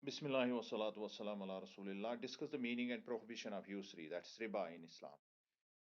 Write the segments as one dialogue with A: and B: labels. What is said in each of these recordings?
A: Bismillah wa salatu wa salam ala Rasulillah. Discuss the meaning and prohibition of usury, that's riba in Islam.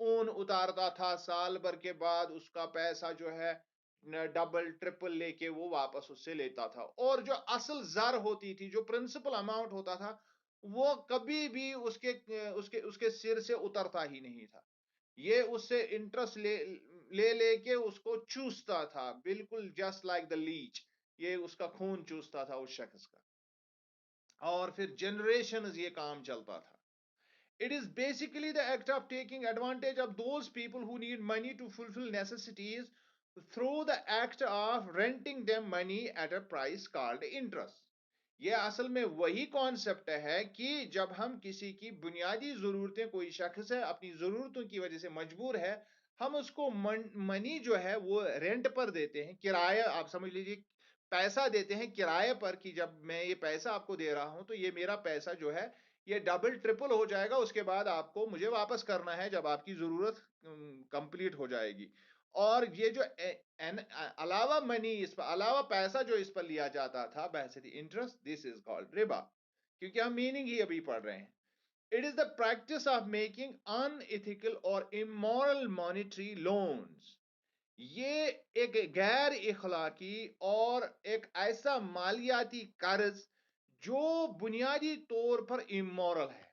A: اون اتارتا تھا، سال بھر کے بعد اس کا پیسہ جو ہے ڈبل ٹرپل لے کے وہ واپس اس سے لیتا تھا، اور جو اصل زر ہوتی تھی، جو پرنسپل اماؤنٹ ہوتا تھا، وہ کبھی بھی اس کے سر سے اترتا ہی نہیں تھا. یہ اس سے انٹرسٹ لے کے اس کو چوستا تھا، بالکل جسٹ لائک دا لیچ. یہ اس کا خون چوستا تھا اس شخص کا، اور پھر جنریشنز یہ کام چلتا تھا. It is basically the act of taking advantage of those people who need money to fulfill necessities through the act of renting them money at a price called interest. یہ اصل میں وہی کانسیپٹ ہے کہ جب ہم کسی کی بنیادی ضرورتیں، کوئی شخص ہے اپنی ضرورتوں کی وجہ سے مجبور ہے، ہم اس کو منی جو ہے وہ رینٹ پر دیتے ہیں، کرایہ آپ سمجھ لیجیے، پیسہ دیتے ہیں کرایہ پر، کہ جب میں یہ پیسہ آپ کو دے رہا ہوں تو یہ میرا پیسہ جو ہے یہ ڈبل ٹرپل ہو جائے گا، اس کے بعد آپ کو مجھے واپس کرنا ہے جب آپ کی ضرورت کمپلیٹ ہو جائے گی. اور یہ جو علاوہ منی، اس پر علاوہ پیسہ جو اس پر لیا جاتا تھا بحث انٹرسٹ، دس از کالڈ ربا، کیونکہ ہم میننگ ہی ابھی پڑھ رہے ہیں. It is the practice of making unethical or immoral monetary loans. یہ ایک غیر اخلاقی اور ایک ایسا مالیاتی قرض جو بنیادی طور پر امورل ہے،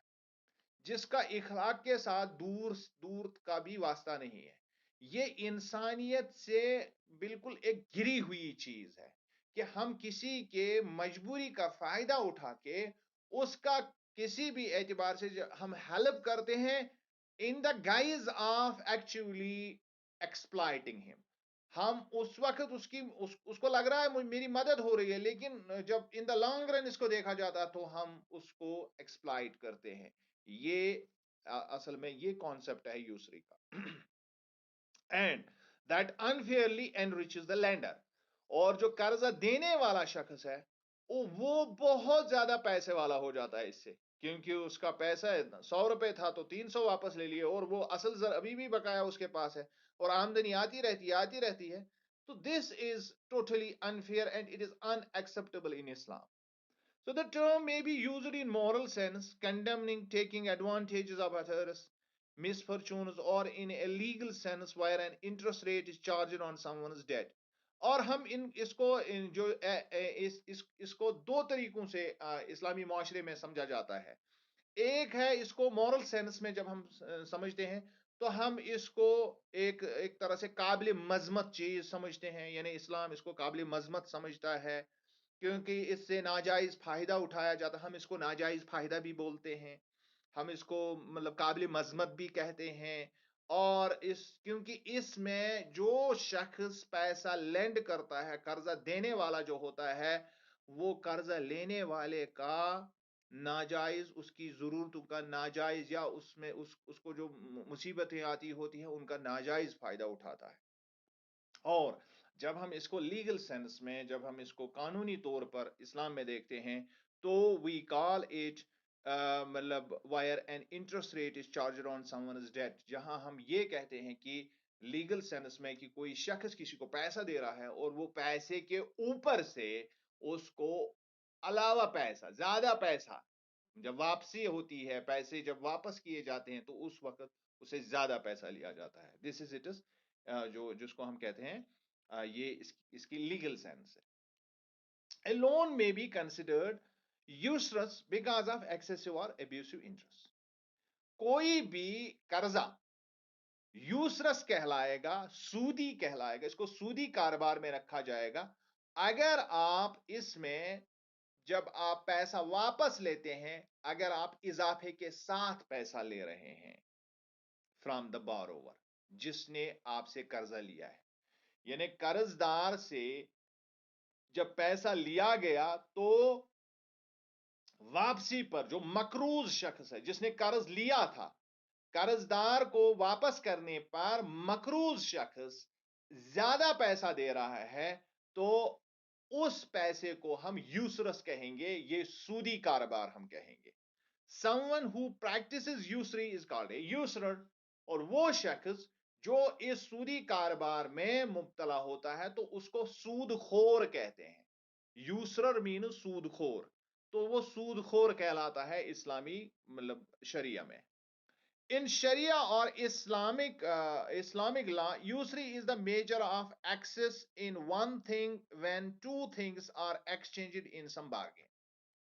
A: جس کا اخلاق کے ساتھ دور دور کا بھی واسطہ نہیں ہے. یہ انسانیت سے بالکل ایک گری ہوئی چیز ہے کہ ہم کسی کے مجبوری کا فائدہ اٹھا کے اس کا کسی بھی اعتبار سے ہم ہیلپ کرتے ہیں in the guise of actually exploiting ہم. ہم اس وقت اس کو لگ رہا ہے میری مدد ہو رہی ہے، لیکن جب ان دا لانگ رن اس کو دیکھا جاتا تو ہم اس کو ایکسپلائٹ کرتے ہیں. یہ اصل میں یہ کانسیپٹ ہے یوسری کا. And that unfairly enriches the lender. اور جو قرضہ دینے والا شخص ہے وہ بہت زیادہ پیسے والا ہو جاتا ہے اس سے، کیونکہ اس کا پیسہ 100 روپے تھا تو 300 واپس لے لیے، اور وہ اصل زر ابھی بھی بقایا اس کے پاس ہے، اور آمدنی آتی رہتی ہے. تو this is totally unfair and it is unacceptable in Islam. So the term may be used in moral sense, condemning taking advantages of others' misfortunes, or in a legal sense where an interest rate is charged on someone's debt. اور ہم اس کو دو طریقوں سے اسلامی معاشرے میں سمجھا جاتا ہے. ایک ہے اس کو مورل سینس میں جب ہم سمجھتے ہیں تو ہم اس کو ایک طرح سے قابل مذمت چیز سمجھتے ہیں، یعنی اسلام اس کو قابل مذمت سمجھتا ہے کیونکہ اس سے ناجائز فائدہ اٹھایا جاتا. ہم اس کو ناجائز فائدہ بھی بولتے ہیں، ہم اس کو مطلب قابل مذمت بھی کہتے ہیں. اور کیونکہ اس میں جو شخص پیسہ لینڈ کرتا ہے، قرضہ دینے والا جو ہوتا ہے، وہ قرضہ لینے والے کا ناجائز، اس کی ضرورتوں کا ناجائز، یا اس میں اس کو جو مصیبتیں آتی ہوتی ہیں ان کا ناجائز فائدہ اٹھاتا ہے. اور جب ہم اس کو لیگل سینس میں، جب ہم اس کو قانونی طور پر اسلام میں دیکھتے ہیں تو وی کال اٹ مطلب where an interest rate is charged on someone's debt. جہاں ہم یہ کہتے ہیں کہ لیگل سینس میں کہ کوئی شخص کسی کو پیسہ دے رہا ہے اور وہ پیسے کے اوپر سے اس کو علاوہ پیسہ، زیادہ پیسہ جب واپسی ہوتی ہے، پیسے جب واپس کیے جاتے ہیں تو اس وقت اسے زیادہ پیسہ لیا جاتا ہے. دس از اٹ از جس کو ہم کہتے ہیں یہ اس کی لیگل سینس ہے. A loan may be considered useless because of excessive or abusive interest. کوئی بھی قرضہ یوسرس کہلائے گا، سودی کہلائے گا، اس کو سودی کاروبار میں رکھا جائے گا اگر آپ اس میں جب آپ پیسہ واپس لیتے ہیں اگر آپ اضافے کے ساتھ پیسہ لے رہے ہیں فرام دا بوروور، جس نے آپ سے قرضہ لیا ہے. یعنی قرض دار سے جب پیسہ لیا گیا تو واپسی پر جو مقروض شخص ہے جس نے قرض لیا تھا، قرض دار کو واپس کرنے پر مقروض شخص زیادہ پیسہ دے رہا ہے تو اس پیسے کو ہم یوسرس کہیں گے، یہ سودی کاروبار ہم کہیں گے. Someone who practices usury is called a usurer. اور وہ شخص جو اس سودی کاروبار میں مبتلا ہوتا ہے تو اس کو سود خور کہتے ہیں. یوسرر مین سود خور، تو وہ سود خور کہلاتا ہے اسلامی مطلب شریعہ میں. In Sharia or Islamic law, usury is the measure of access in one thing when two things are exchanged in some bargain.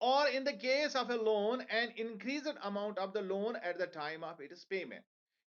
A: Or in the case of a loan, an increased amount of the loan at the time of its payment,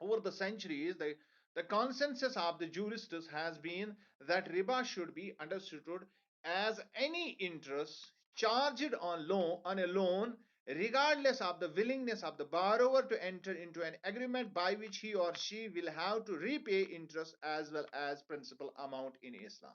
A: Over the centuries, the consensus of the jurists has been that riba should be understood as any interest charged on a loan, regardless of the willingness of the borrower to enter into an agreement by which he or she will have to repay interest as well as principal amount in Islam.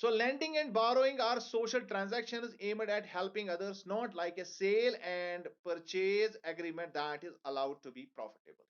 A: So lending and borrowing are social transactions aimed at helping others, not like a sale and purchase agreement that is allowed to be profitable.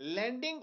A: lending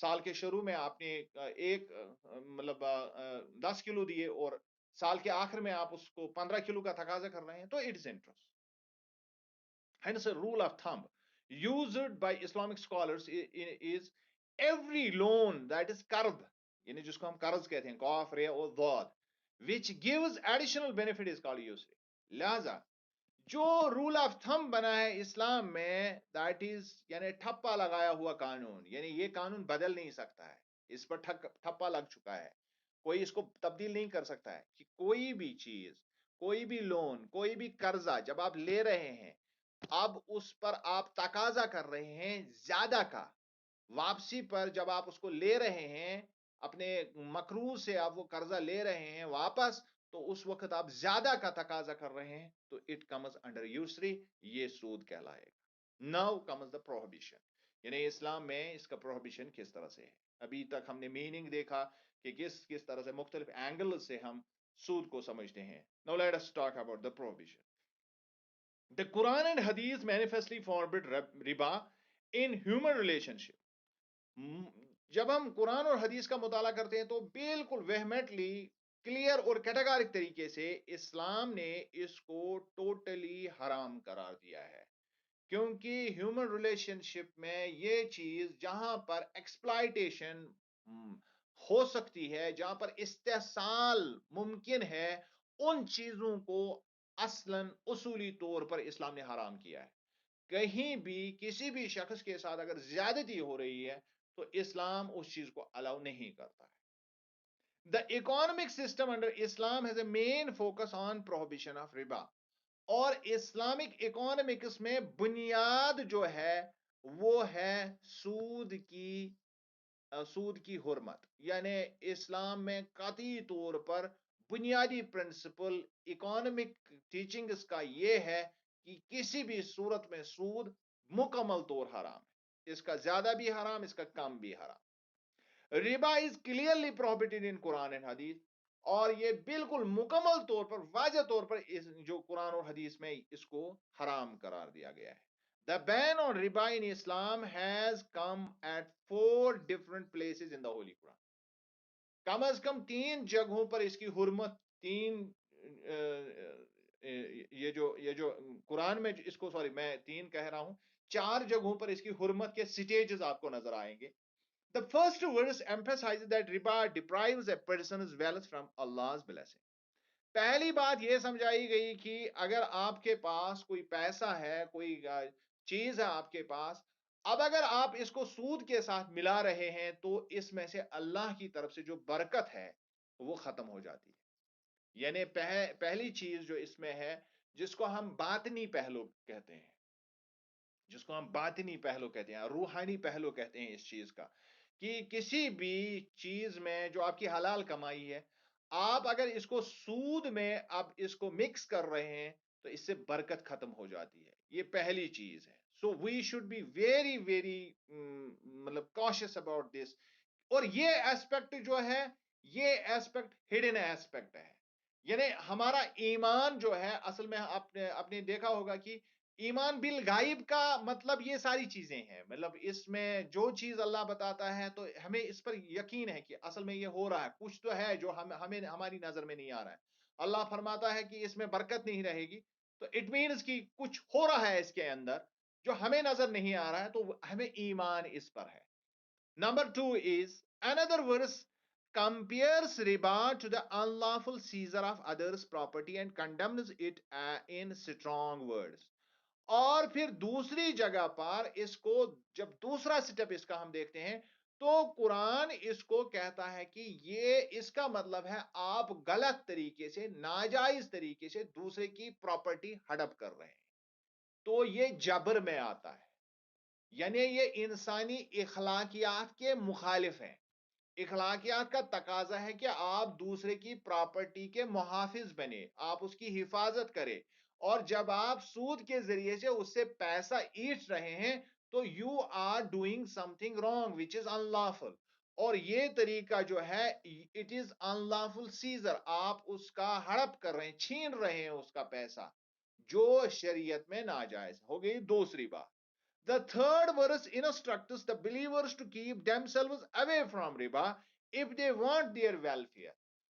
A: سال کے شروع میں آپ نے ایک مطلب 10 کلو دیے اور سال کے آخر میں آپ اس کو 15 کلو کا تقاضا کر رہے ہیں تو it is interest. Hence, a rule of thumb used by Islamic scholars is every loan that is قرض, یعنی جس کو ہم قرض کہتے ہیں, قاف رے اور ضاد, which gives additional benefit is called usuri. لہذا جو رول آف تھم بنا ہے اسلام میں, دیٹ از یعنی ٹھپا لگایا ہوا قانون, یعنی یہ قانون بدل نہیں سکتا ہے, اس پر ٹھپا لگ چکا ہے, کوئی اس کو تبدیل نہیں کر سکتا ہے, کہ کوئی بھی چیز, کوئی بھی لون, کوئی بھی قرضہ جب آپ لے رہے ہیں, اب اس پر آپ تقاضا کر رہے ہیں زیادہ کا, واپسی پر جب آپ اس کو لے رہے ہیں, اپنے مقروض سے آپ وہ قرضہ لے رہے ہیں واپس, تو اس وقت آپ زیادہ کا تقاضا کر رہے ہیں, تو اٹ کمز انڈر یوسری, یہ سود کہلائے گا. ناؤ کمز دا پروہیبیشن, یعنی اسلام میں اس کا پروہیبیشن کس طرح سے ہے. ابھی تک ہم نے میننگ دیکھا کہ کس طرح سے مختلف اینگل سے ہم سود کو سمجھتے ہیں. Now let us talk about the prohibition. The Quran and Hadith manifestly forbid riba in human relationship. جب ہم قرآن اور حدیث کا مطالعہ کرتے ہیں تو بالکل وہمیٹلی کلیئر اور کیٹاگارک طریقے سے اسلام نے اس کو ٹوٹلی حرام قرار دیا ہے, کیونکہ ہیومن ریلیشن شپ میں یہ چیز جہاں پر ایکسپلائٹیشن ہو سکتی ہے, جہاں پر استحصال ممکن ہے, ان چیزوں کو اصلاً اصولی طور پر اسلام نے حرام کیا ہے. کہیں بھی کسی بھی شخص کے ساتھ اگر زیادتی ہو رہی ہے تو اسلام اس چیز کو الاؤ نہیں کرتا ہے. The economic system under Islam has a main focus on prohibition of riba. اور اسلامک اکانومکس میں بنیاد جو ہے وہ ہے سود کی حرمت, یعنی اسلام میں قطعی طور پر بنیادی پرنسپل اکانومک ٹیچنگز کا یہ ہے کہ کسی بھی صورت میں سود مکمل طور حرام ہے, اس کا زیادہ بھی حرام, اس کا کم بھی حرام. ربا is clearly prohibited in Quran and حدیث, اور یہ بالکل مکمل طور پر واضح طور پر جو قرآن اور حدیث میں اس کو حرام قرار دیا گیا ہے. The ban on riba in Islam has come at 4 different places in the Holy Quran. کم از کم 3 جگہوں پر اس کی حرمت, یہ جو قرآن میں اس کو, سوری میں 3 کہہ رہا ہوں, 4 جگہوں پر اس کی حرمت کے سٹیجز آپ کو نظر آئیں گے. The first verse emphasizes that riba deprives a person's wealth from Allah's blessing. پہلی بات یہ سمجھائی گئی کہ اگر آپ کے پاس کوئی پیسہ ہے, کوئی چیز ہے آپ کے پاس, اب اگر آپ اس کو سود کے ساتھ ملا رہے ہیں تو اس میں سے اللہ کی طرف سے جو برکت ہے وہ ختم ہو جاتی ہے. یعنی پہلی چیز جو اس میں ہے, جس کو ہم باطنی پہلو کہتے ہیں, روحانی پہلو کہتے ہیں اس چیز کا, کہ کسی بھی چیز میں جو آپ کی حلال کمائی ہے, آپ اگر اس کو سود میں اب اس کو مکس کر رہے ہیں تو اس سے برکت ختم ہو جاتی ہے. یہ پہلی چیز ہے. So we should be very very مطلب کاشس اباؤٹ دس. اور یہ ایسپیکٹ جو ہے, یہ ایسپیکٹ ہڈن ایسپیکٹ ہے. یعنی ہمارا ایمان جو ہے, اصل میں آپ نے دیکھا ہوگا کہ ایمان بالغیب کا مطلب یہ ساری چیزیں ہیں. مطلب اس میں جو چیز اللہ بتاتا ہے تو ہمیں اس پر یقین ہے کہ اصل میں یہ ہو رہا ہے, کچھ تو ہے جو ہمیں ہماری نظر میں نہیں آ رہا ہے. اللہ فرماتا ہے کہ اس میں برکت نہیں رہے گی, تو اٹ مینز کہ کچھ ہو رہا ہے اس کے اندر جو ہمیں نظر نہیں آ رہا ہے, تو ہمیں ایمان اس پر ہے. Number 2 is another verse compares riba to the unlawful seizure of others' property and condemns it in strong words. اور پھر دوسری جگہ پر اس کو جب دوسرا سٹیپ اس کا ہم دیکھتے ہیں تو قرآن اس کو کہتا ہے کہ یہ اس کا مطلب ہے آپ غلط طریقے سے, ناجائز طریقے سے دوسرے کی پراپرٹی ہڑپ کر رہے ہیں, تو یہ جبر میں آتا ہے. یعنی یہ انسانی اخلاقیات کے مخالف ہیں. اخلاقیات کا تقاضا ہے کہ آپ دوسرے کی پراپرٹی کے محافظ بنے, آپ اس کی حفاظت کریں, اور جب آپ سود کے ذریعے سے اس سے پیسہ ایٹ رہے ہیں تو you are doing something wrong which is unlawful. اور یہ طریقہ جو ہے it is unlawful seizure, آپ اس کا ہڑپ کر رہے ہیں, چھین رہے ہیں اس کا پیسہ, جو شریعت میں ناجائز. ہو گئی دوسری بات. The third verse instructs the believers to keep themselves away from riba if they want their welfare.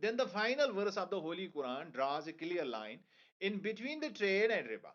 A: Then the final verse of the Holy Quran draws a clear line in between the trade and riba.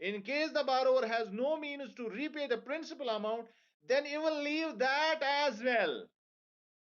A: In case the borrower has no means to repay the principal amount, then even leave that as well.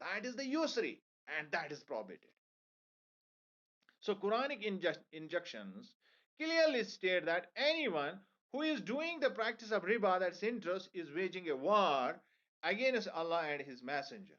A: that is the usury, and that is prohibited. So Quranic injunctions clearly state that anyone who is doing the practice of riba, that's interest, is waging a war against Allah and his messenger.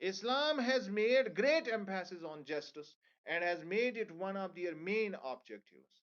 A: Islam has made great emphasis on justice and has made it one of their main objectives.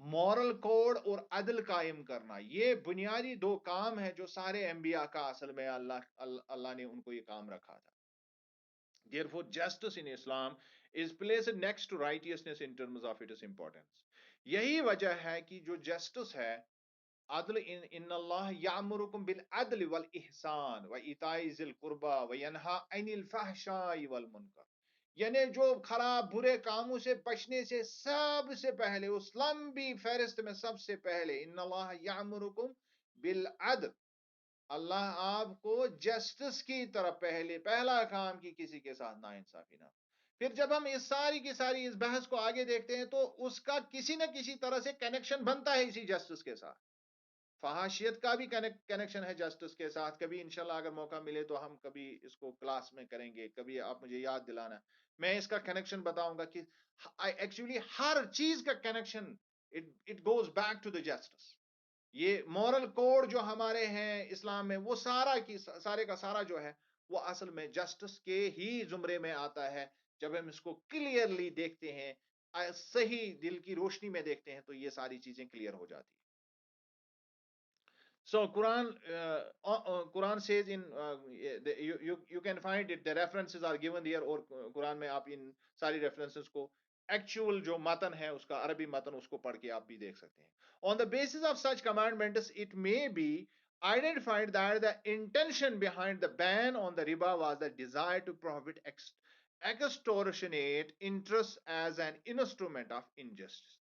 A: Moral code اور عدل قائم کرنا، یہ بنیادی دو کام ہے جو سارے انبیاء کا اصل میں اللہ نے ان کو یہ کام رکھا تھا. Therefore, justice in Islam is placed next to righteousness in terms of its importance. یہی وجہ ہے کہ جو جسٹس ہے، عدل، ان اللہ یامرکم بالعدل والاحسان وایتاء ذی القربى وینہی عن الفحشاء والمنکر، یعنی جو خراب برے کاموں سے بچنے سے سب سے پہلے، اس لمبی فہرست میں سب سے پہلے، ان اللہ یامرکم بالعدل، اللہ آپ کو جسٹس کی طرف پہلا کام کی کسی کے ساتھ نا انصافی نہ. پھر جب ہم اس ساری کی ساری اس بحث کو آگے دیکھتے ہیں تو اس کا کسی نہ کسی طرح سے کنیکشن بنتا ہے اسی جسٹس کے ساتھ. فحاشیت کا بھی کنیکشن ہے جسٹس کے ساتھ. کبھی انشاءاللہ اگر موقع ملے تو ہم کبھی اس کو کلاس میں کریں گے، کبھی آپ مجھے یاد دلانا، میں اس کا کنیکشن بتاؤں گا کہ ایکچولی ہر چیز کا connection it goes back to the justice. یہ مورل کوڈ جو ہمارے ہیں اسلام میں، وہ سارے کا سارا جو ہے وہ اصل میں جسٹس کے ہی زمرے میں آتا ہے. جب ہم اس کو کلیئرلی دیکھتے ہیں، صحیح دل کی روشنی میں دیکھتے ہیں، تو یہ ساری چیزیں کلیئر ہو جاتی ہیں. So Quran says in you can find it, the references are given here, اور قرآن میں آپ ان ساری ریفرنسز کو ایکچوئل جو متن ہے اس کا عربی متن اس کو پڑھ کے آپ بھی دیکھ سکتے ہیں. On the basis of such commandments it may be identified that the intention behind the ban on the riba was the desire to prohibit extortionate interest as an instrument of injustice.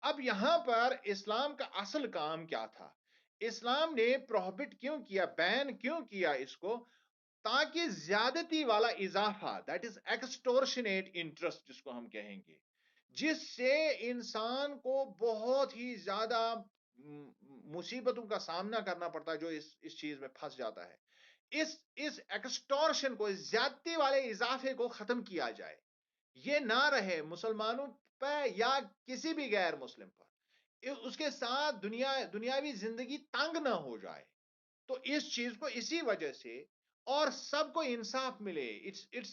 A: اب یہاں پر اسلام کا اصل کام کیا تھا؟ اسلام نے پروہبٹ کیوں کیا، بین کیوں کیا اس کو؟ تاکہ زیادتی والا اضافہ، دیٹ از ایکسٹورشنیٹ انٹرسٹ جس کو ہم کہیں گے، جس سے انسان کو بہت ہی زیادہ مصیبتوں کا سامنا کرنا پڑتا ہے، جو اس چیز میں پھنس جاتا ہے. اس ایکسٹورشن کو، اس زیادتی والے اضافے کو ختم کیا جائے. یہ نہ رہے مسلمانوں پہ یا کسی بھی غیر مسلم پر، اس کے ساتھ دنیاوی زندگی تنگ نہ ہو جائے. تو اس چیز کو اسی وجہ سے، اور سب کو انصاف ملے، it's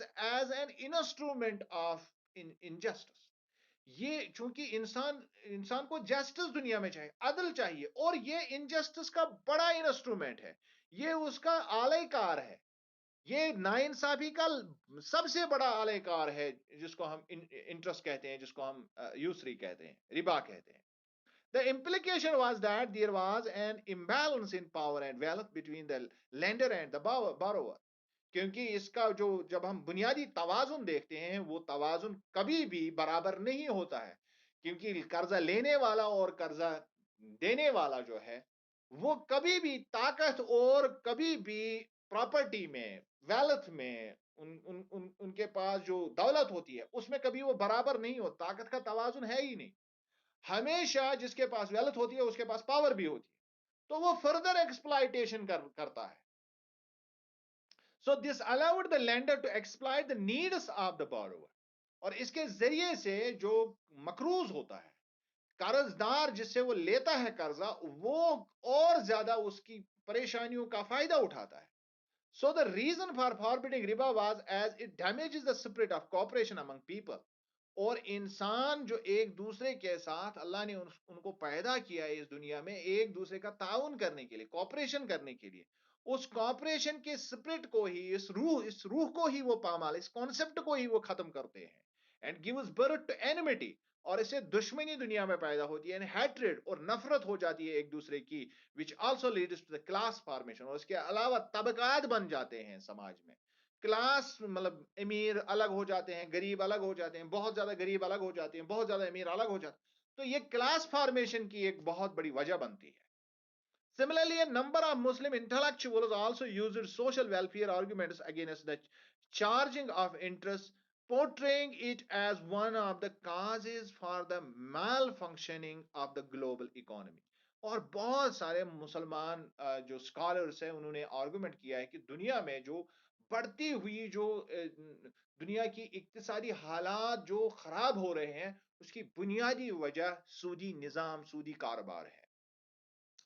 A: as an instrument of injustice. یہ چونکہ انسان کو جسٹس دنیا میں چاہیے، عدل چاہیے، اور یہ انجسٹس کا بڑا انسٹرومنٹ ہے، یہ اس کا آلہ کار ہے، یہ ناانصافی کا سب سے بڑا آلہ کار ہے، جس کو ہم انٹرسٹ کہتے ہیں، جس کو ہم یوسری کہتے ہیں، ربا کہتے ہیں. The implication was that there was an imbalance in power and wealth between the lender and the borrower. کیونکہ اس کا جب ہم بنیادی توازن دیکھتے ہیں، وہ توازن کبھی بھی برابر نہیں ہوتا ہے. کیونکہ قرضہ لینے والا اور قرضہ دینے والا جو ہے وہ کبھی بھی طاقت اور کبھی بھی پراپرٹی میں، ویلتھ میں، ان کے پاس جو دولت ہوتی ہے اس میں کبھی وہ برابر نہیں ہوتا. طاقت کا توازن ہے ہی نہیں. ہمیشہ جس کے پاس ویلتھ ہوتی ہے اس کے پاس پاور بھی ہوتی ہے، تو وہ فردر ایکسپلائٹیشن کرتا ہے. So this allowed the lender to exploit the needs of the borrower. اور اس کے ذریعے سے جو مقروض ہوتا ہے، قرض دار جس سے وہ لیتا ہے قرضہ، وہ اور زیادہ اس کی پریشانیوں کا فائدہ اٹھاتا ہے. So the reason for forbidding riba was as it damages the spirit of cooperation among people. اور انسان جو ایک دوسرے کے ساتھ، اللہ نے ان کو پیدا کیا ہے اس دنیا میں ایک دوسرے کا تعاون کرنے کے لیے، کوپریشن کرنے کے لیے. اس کوپریشن کے سپرٹ کو ہی، اس روح کو ہی وہ پامال، اس کانسیپٹ کو ہی وہ ختم کرتے ہیں. اینڈ گیوز برتھ ٹو اینیمٹی، اور اس سے دشمنی دنیا میں پیدا ہوتی ہے، ہیٹریڈ اور نفرت ہو جاتی ہے ایک دوسرے کی، which also leads to the class formation. اور اس کے علاوہ طبقات بن جاتے ہیں سماج میں. کلاس مطلب امیر الگ ہو جاتے ہیں، غریب الگ ہو جاتے ہیں، بہت زیادہ غریب الگ ہو جاتے ہیں، بہت زیادہ امیر الگ ہو جاتے ہیں. تو یہ کلاس فارمیشن کی ایک بہت بڑی وجہ بنتی ہے. Similarly, a number of Muslim intellectuals also used social welfare arguments against the charging of interest, portraying it as one of the causes for the malfunctioning of the global economy. اور بہت سارے مسلمان جو اسکالرس ہیں انہوں نے argument کیا ہے کہ دنیا میں جو بڑھتی ہوئی جو دنیا کی اقتصادی حالات جو خراب ہو رہے ہیں، اس کی بنیادی وجہ سودی نظام، سودی کاروبار ہے،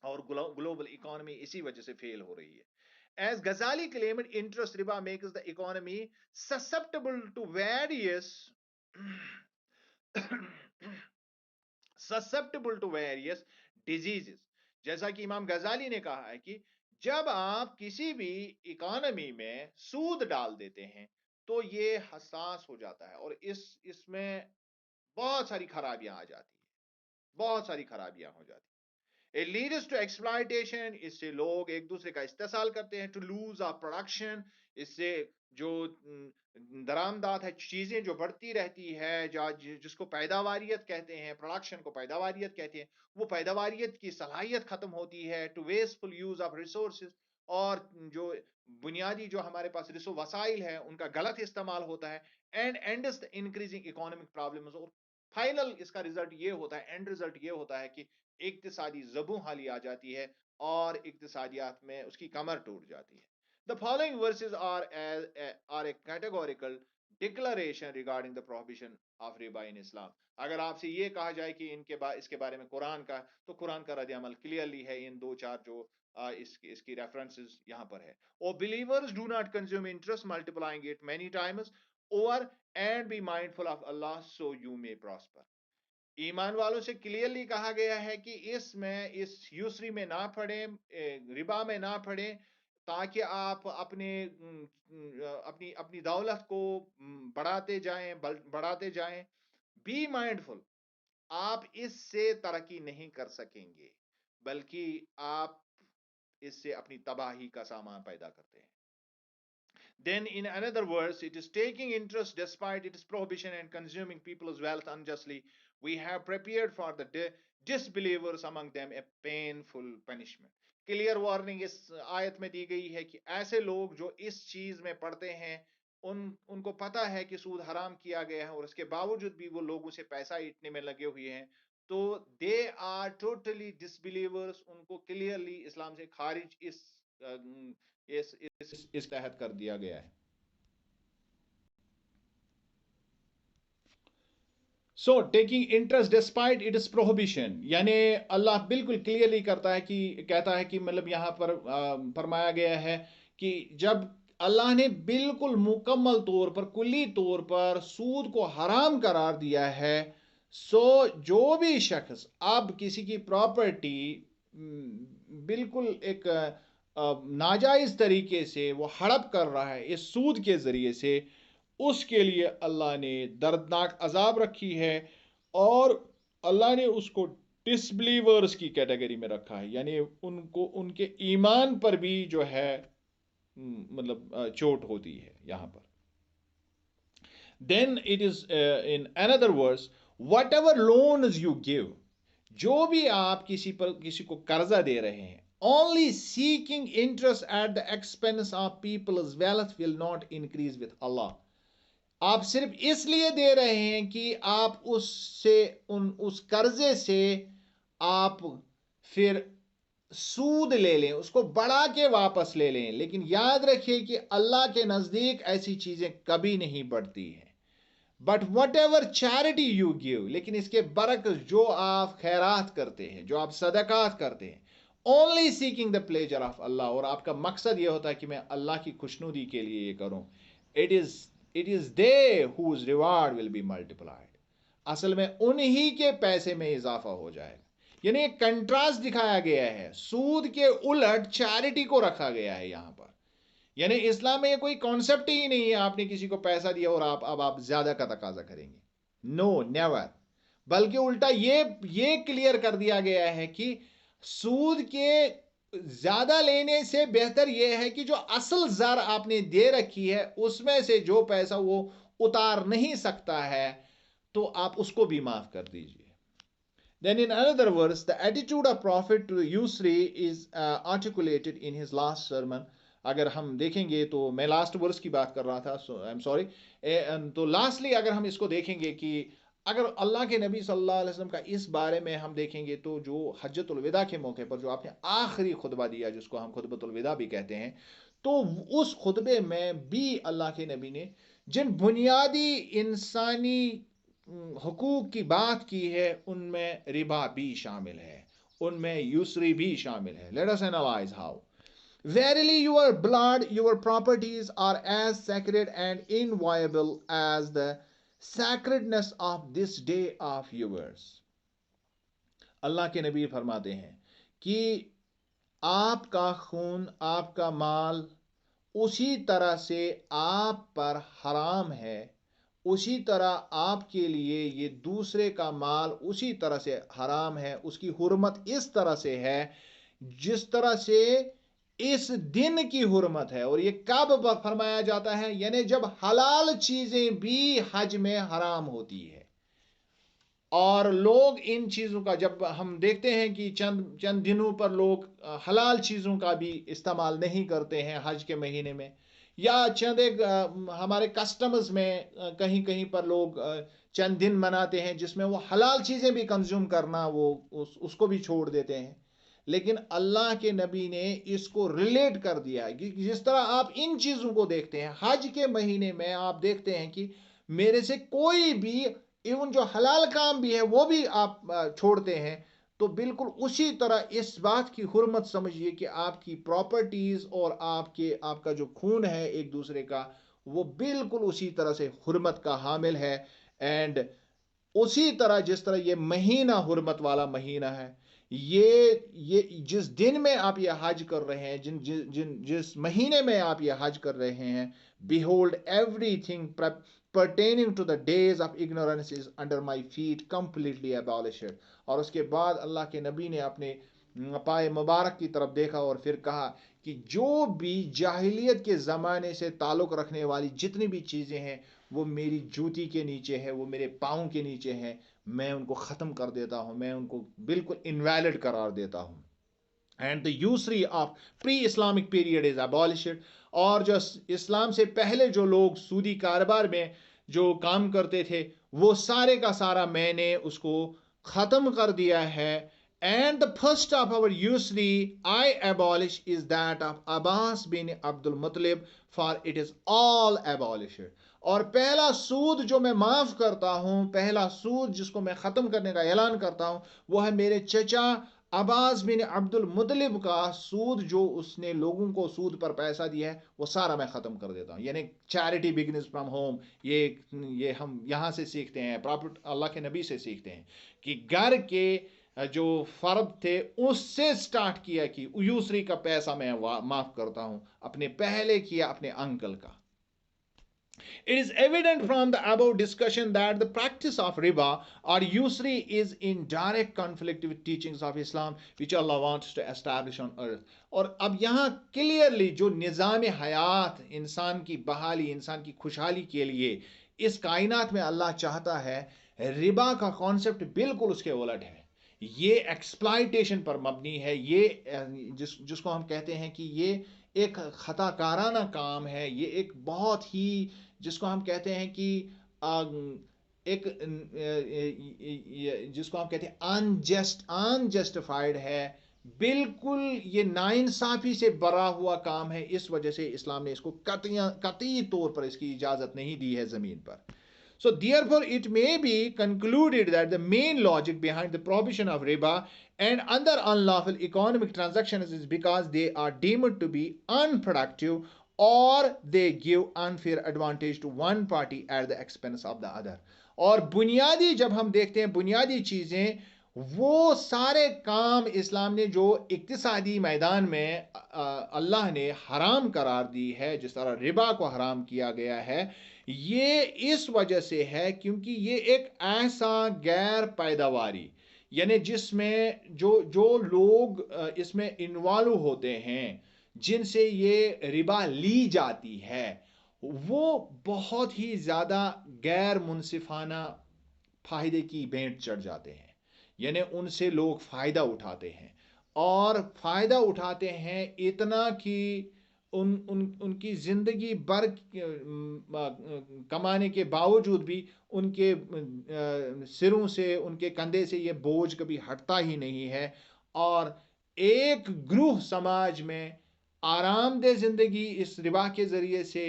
A: اور گلوبل اکانومی اسی وجہ سے فیل ہو رہی ہے. As Ghazali claimed, interest riba makes the economy susceptible to various susceptible to various diseases. جیسا کہ امام غزالی نے کہا ہے کہ جب آپ کسی بھی اکانومی میں سود ڈال دیتے ہیں تو یہ حساس ہو جاتا ہے اور اس میں بہت ساری خرابیاں آ جاتی ہیں، بہت ساری خرابیاں ہو جاتی ہیں. It leads to exploitation. اس سے لوگ ایک دوسرے کا استحصال کرتے ہیں. To lose our production. اس سے جو درآمدات ہے، چیزیں جو بڑھتی رہتی ہے، جس کو پیداواریت کہتے ہیں، پروڈکشن کو پیداواریت کہتے ہیں، وہ پیداواریت کی صلاحیت ختم ہوتی ہے. To wasteful use of resources. اور جو بنیادی جو ہمارے پاس وسائل ہے ان کا غلط استعمال ہوتا ہے. And ends the increasing economic problems. اور فائنل اس کا رزلٹ یہ ہوتا ہے، اینڈ رزلٹ یہ ہوتا ہے کہ اقتصادی زبوں حالی آ جاتی ہے اور اقتصادیات میں اس کی کمر ٹوٹ جاتی ہے. The following verses are a categorical declaration regarding the prohibition of riba in Islam. اگر آپ سے یہ کہا جائے کہ اس کے بارے میں قرآن کا، تو قرآن کا رد عمل کلیئرلی ہے ان دو چار جو اس کی ریفرنسز یہاں پر ہے. Oh believers, do not consume interest, multiplying it many times over, and be mindful of Allah so you may prosper. ایمان والوں سے کلیئرلی کہا گیا ہے کہ اس یسری میں نہ پڑیں، ربا میں نہ پڑیں، تاکہ آپ اپنی دولت کو بڑھاتے جائیں. بی مائنڈفل، آپ اس سے ترقی نہیں کر سکیں گے بلکہ آپ اس سے اپنی تباہی کا سامان پیدا کرتے ہیں. Then in another verse, it is taking interest despite its prohibition and consuming people's wealth unjustly. We have prepared for the disbelievers among them a painful punishment. Clear warning اس آیت میں دی گئی ہے کہ ایسے لوگ جو اس چیز میں پڑتے ہیں ان کو پتا ہے کہ سود حرام کیا گیا ہے اور اس کے باوجود بھی وہ لوگوں سے پیسہ ایٹنے میں لگے ہوئے ہیں، تو دے آر ٹوٹلی ڈسبلیورز. ان کو کلیئرلی اسلام سے خارج اس تحت کر دیا گیا ہے. So taking interest despite its prohibition, یعنی اللہ بالکل کلیئرلی کہتا ہے کہ مطلب یہاں پر فرمایا گیا ہے کہ جب اللہ نے بالکل مکمل طور پر، کلی طور پر سود کو حرام قرار دیا ہے، سو جو بھی شخص اب کسی کی پراپرٹی بالکل ایک ناجائز طریقے سے وہ ہڑپ کر رہا ہے اس سود کے ذریعے سے، اس کے لیے اللہ نے دردناک عذاب رکھی ہے اور اللہ نے اس کو ڈسبلیورز کی کیٹیگری میں رکھا ہے، یعنی ان کے ایمان پر بھی جو ہے مطلب چوٹ ہوتی ہے یہاں پر. Then it is in another verse, whatever loans you give, جو بھی آپ کسی کو قرضہ دے رہے ہیں، only seeking interest at the expense of people's wealth will not increase with Allah. آپ صرف اس لیے دے رہے ہیں کہ آپ اس قرضے سے آپ پھر سود لے لیں، اس کو بڑھا کے واپس لے لیں، لیکن یاد رکھیے کہ اللہ کے نزدیک ایسی چیزیں کبھی نہیں بڑھتی ہیں. But what ever charity you give, لیکن اس کے برعکس جو آپ خیرات کرتے ہیں، جو آپ صدقات کرتے ہیں، only seeking the pleasure of Allah, اور آپ کا مقصد یہ ہوتا ہے کہ میں اللہ کی خوشنودی کے لیے یہ کروں، it is they whose reward will be multiplied. اصل میں انہی کے پیسے میں اضافہ ہو جائے گا. یعنی ایک کنٹراسٹ دکھایا گیا ہے، سود کے الٹ چیریٹی کو رکھا گیا ہے یہاں پر. یعنی اسلام میں یہ کوئی کانسیپٹ ہی نہیں ہے آپ نے کسی کو پیسہ دیا اور آپ زیادہ کا تقاضا کریں گے. نو نیور. بلکہ الٹا یہ کلیئر کر دیا گیا ہے کہ سود کے زیادہ لینے سے بہتر یہ ہے کہ جو اصل زر آپ نے دے رکھی ہے اس میں سے جو پیسہ وہ اتار نہیں سکتا ہے تو آپ اس کو بھی معاف کر دیجئے. Then in another verse, the attitude of Prophet to usury is articulated in his last sermon. اگر ہم دیکھیں گے تو میں لاسٹ ورس کی بات کر رہا تھا، آئی ایم سوری. تو لاسٹلی اگر ہم اس کو دیکھیں گے کہ اگر اللہ کے نبی صلی اللہ علیہ وسلم کا اس بارے میں ہم دیکھیں گے تو جو حجۃ الوداع کے موقع پر جو آپ نے آخری خطبہ دیا جس کو ہم خطبۃ الوداع بھی کہتے ہیں، تو اس خطبے میں بھی اللہ کے نبی نے جن بنیادی انسانی حقوق کی بات کی ہے ان میں ربا بھی شامل ہے، ان میں یسری بھی شامل ہے. Let us analyze how. Verily your blood, your properties are as sacred and inviolable as the sacredness of this day of yours.
B: اللہ کے نبی فرماتے ہیں کہ آپ کا خون، آپ کا مال اسی طرح سے آپ پر حرام ہے، اسی طرح آپ کے لیے یہ دوسرے کا مال اسی طرح سے حرام ہے، اس کی حرمت اس طرح سے ہے جس طرح سے اس دن کی حرمت ہے۔ اور یہ کب فرمایا جاتا ہے؟ یعنی جب حلال چیزیں بھی حج میں حرام ہوتی ہے، اور لوگ ان چیزوں کا، جب ہم دیکھتے ہیں کہ چند دنوں پر لوگ حلال چیزوں کا بھی استعمال نہیں کرتے ہیں حج کے مہینے میں، یا چند ایک ہمارے کسٹمز میں کہیں کہیں پر لوگ چند دن مناتے ہیں جس میں وہ حلال چیزیں بھی کنزیوم کرنا وہ اس کو بھی چھوڑ دیتے ہیں، لیکن اللہ کے نبی نے اس کو ریلیٹ کر دیا ہے کہ جس طرح آپ ان چیزوں کو دیکھتے ہیں حج کے مہینے میں، آپ دیکھتے ہیں کہ میرے سے کوئی بھی ایون جو حلال کام بھی ہے وہ بھی آپ چھوڑتے ہیں، تو بالکل اسی طرح اس بات کی حرمت سمجھیے کہ آپ کی پراپرٹیز اور آپ کا جو خون ہے ایک دوسرے کا، وہ بالکل اسی طرح سے حرمت کا حامل ہے۔ اینڈ اسی طرح جس طرح یہ مہینہ حرمت والا مہینہ ہے، یہ جس دن میں آپ یہ حج کر رہے ہیں، جس مہینے میں آپ یہ حج کر رہے ہیں، behold everything pertaining to the days of ignorance is under my feet completely abolished۔ اور اس کے بعد اللہ کے نبی نے اپنے پائے مبارک کی طرف دیکھا اور پھر کہا کہ جو بھی جاہلیت کے زمانے سے تعلق رکھنے والی جتنی بھی چیزیں ہیں وہ میری جوتی کے نیچے ہے، وہ میرے پاؤں کے نیچے ہیں، میں ان کو ختم کر دیتا ہوں، میں ان کو بالکل انویلڈ قرار دیتا ہوں۔ And the usury of pre Islamic period is abolished۔ اور جو اسلام سے پہلے جو لوگ سودی کاروبار میں جو کام کرتے تھے وہ سارے کا سارا میں نے اس کو ختم کر دیا ہے۔ And the first of our usury I abolish is that of Abbas bin Abdul Muttalib, for it is all abolished۔ اور پہلا سود جو میں معاف کرتا ہوں، پہلا سود جس کو میں ختم کرنے کا اعلان کرتا ہوں، وہ ہے میرے چچا عباس بن عبد المطلب کا سود، جو اس نے لوگوں کو سود پر پیسہ دیا ہے وہ سارا میں ختم کر دیتا ہوں۔ یعنی چیریٹی بگنز فرام ہوم، یہ ہم یہاں سے سیکھتے ہیں، پراپٹ اللہ کے نبی سے سیکھتے ہیں کہ گھر کے جو فرد تھے اس سے سٹارٹ کیا کہ یوسری کا پیسہ میں معاف کرتا ہوں، اپنے پہلے کیا اپنے انکل کا۔ It is evident from the above discussion that the practice of riba or usury is in direct conflict with teachings of Islam which Allah wants to establish on earth۔ اور اب یہاں کلیئرلی جو نظام حیات انسان کی بحالی، انسان کی خوشحالی کے لیے اس کائنات میں اللہ چاہتا ہے، ربا کا کانسیپٹ بالکل اس کے الٹ ہے۔ یہ ایکسپلائٹیشن پر مبنی ہے، یہ جس کو ہم کہتے ہیں کہ یہ ایک خطا کارانہ کام ہے، یہ ایک بہت ہی جس کو ہم کہتے ہیں کہ ایک جس کو ہم کہتے ہیں انجسٹیفائڈ ہے، بالکل یہ ناانصافی سے بھرا ہوا کام ہے۔ اس وجہ سے اسلام نے اس کو قطعی طور پر اس کی اجازت نہیں دی ہے زمین پر۔ So therefore it may be concluded that the main logic behind the prohibition of riba and other unlawful economic transactions is because they are deemed to be unproductive or they give unfair advantage to one party at the expense of the other۔ اور بنیادی جب ہم دیکھتے ہیں بنیادی چیزیں، وہ سارے کام اسلام نے جو اقتصادی میدان میں اللہ نے حرام قرار دی ہے، جس طرح ربا کو حرام کیا گیا ہے، یہ اس وجہ سے ہے کیونکہ یہ ایک ایسا غیر پیداواری، یعنی جس میں جو لوگ اس میں انوالو ہوتے ہیں، جن سے یہ ربا لی جاتی ہے، وہ بہت ہی زیادہ غیر منصفانہ فائدے کی بھینٹ چڑھ جاتے ہیں۔ یعنی ان سے لوگ فائدہ اٹھاتے ہیں، اور فائدہ اٹھاتے ہیں اتنا کہ ان کی زندگی بھر کمانے کے باوجود بھی ان کے سروں سے، ان کے کندھے سے یہ بوجھ کبھی ہٹتا ہی نہیں ہے، اور ایک گروہ سماج میں آرام دہ زندگی اس ربا کے ذریعے سے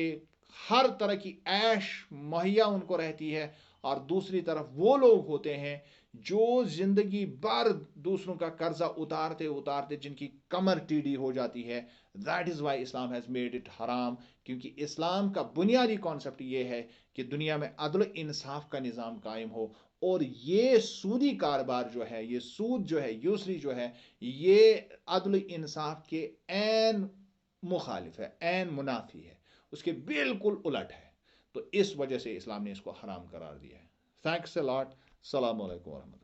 B: ہر طرح کی عیش مہیا ان کو رہتی ہے، اور دوسری طرف وہ لوگ ہوتے ہیں جو زندگی بھر دوسروں کا قرضہ اتارتے اتارتے جن کی کمر ٹیڑھی ہو جاتی ہے۔ That is why Islam has made it haram، کیونکہ اسلام کا بنیادی کانسیپٹ یہ ہے کہ دنیا میں عدل و انصاف کا نظام قائم ہو، اور یہ سودی کاروبار جو ہے، یہ سود جو ہے، یوسری جو ہے، یہ عدل و انصاف کے عین مخالف ہے، عین منافی ہے، اس کے بالکل الٹ ہے. تو اس وجہ سے اسلام نے اس کو حرام قرار دیا ہے. تھینکس اے لاٹ. السلام علیکم ورحمۃ اللہ.